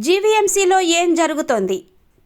జీవీఎంసీలో ఏం జరుగుతోంది?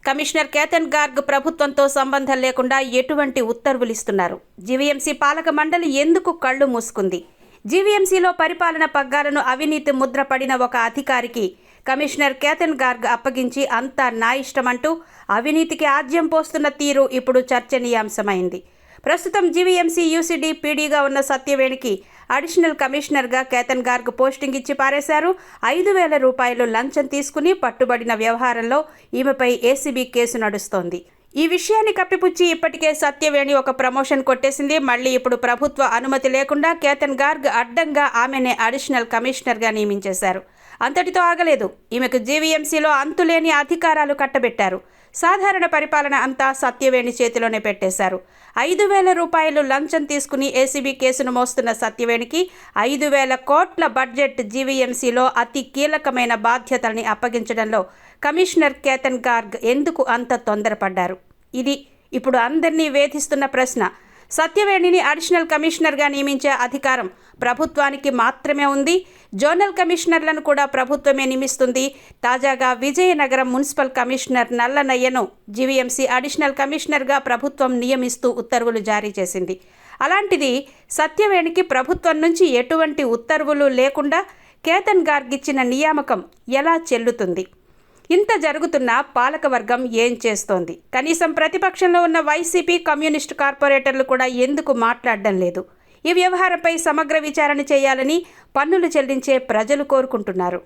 కమిషనర్ కేతన్ గార్గ్ ప్రభుత్వంతో సంబంధం లేకుండా ఎటువంటి ఉత్తర్వులు ఇస్తున్నారు? జీవీఎంసీ పాలక మండలి ఎందుకు కళ్ళు మూసుకుంది? జీవీఎంసీలో పరిపాలన పగ్గాలను అవినీతి ముద్ర పడిన ఒక అధికారికి కమిషనర్ కేతన్ గార్గ్ అప్పగించి అంతా నా ఇష్టమంటూ అవినీతికి ఆజ్యం పోస్తున్న తీరు ఇప్పుడు చర్చనీయాంశమైంది. ప్రస్తుతం జీవీఎంసీ యూసీడీ పీడీగా ఉన్న సత్యవేణికి అడిషనల్ కమిషనర్గా కేతన్ గార్గ్ పోస్టింగ్ ఇచ్చి పారేశారు. 5,000 రూపాయలు లంచం తీసుకుని పట్టుబడిన వ్యవహారంలో ఈమెపై ఏసీబీ కేసు నడుస్తోంది. ఈ విషయాన్ని కప్పిపుచ్చి ఇప్పటికే సత్యవేణి ఒక ప్రమోషన్ కొట్టేసింది. మళ్ళీ ఇప్పుడు ప్రభుత్వ అనుమతి లేకుండా కేతన్ గార్గ్ అడ్డంగా ఆమెనే అడిషనల్ కమిషనర్గా నియమించేశారు. అంతటితో ఆగలేదు. ఈమెకు జీవీఎంసీలో అంతులేని అధికారాలు కట్టబెట్టారు. సాధారణ పరిపాలన అంతా సత్యవేణి చేతిలోనే పెట్టేశారు. 5,000 రూపాయలు లంచం తీసుకుని ఏసీబీ కేసును మోస్తున్న సత్యవేణికి 5,000 కోట్ల బడ్జెట్ జీవీఎంసీలో అతి కీలకమైన బాధ్యతల్ని అప్పగించడంలో కమిషనర్ కేతన్ గార్గ్ ఎందుకు అంత తొందరపడ్డారు? ఇది ఇప్పుడు అందరినీ వేధిస్తున్న ప్రశ్న. సత్యవేణిని అడిషనల్ కమిషనర్గా నియమించే అధికారం ప్రభుత్వానికి మాత్రమే ఉంది. జోనల్ కమిషనర్లను కూడా ప్రభుత్వమే నియమిస్తుంది. తాజాగా విజయనగరం మున్సిపల్ కమిషనర్ నల్లనయ్యను జీవీఎంసీ అడిషనల్ కమిషనర్గా ప్రభుత్వం నియమిస్తూ ఉత్తర్వులు జారీ చేసింది. అలాంటిది సత్యవేణికి ప్రభుత్వం నుంచి ఎటువంటి ఉత్తర్వులు లేకుండా కేతన్ గార్గ్ ఇచ్చిన నియామకం ఎలా చెల్లుతుంది? ఇంత జరుగుతున్న పాలకవర్గం ఏం చేస్తోంది? కనీసం ప్రతిపక్షంలో ఉన్న వైసీపీ, కమ్యూనిస్టు కార్పొరేటర్లు కూడా ఎందుకు మాట్లాడడం లేదు? ఈ వ్యవహారంపై సమగ్ర విచారణ చేయాలని పన్నులు చెల్లించే ప్రజలు కోరుకుంటున్నారు.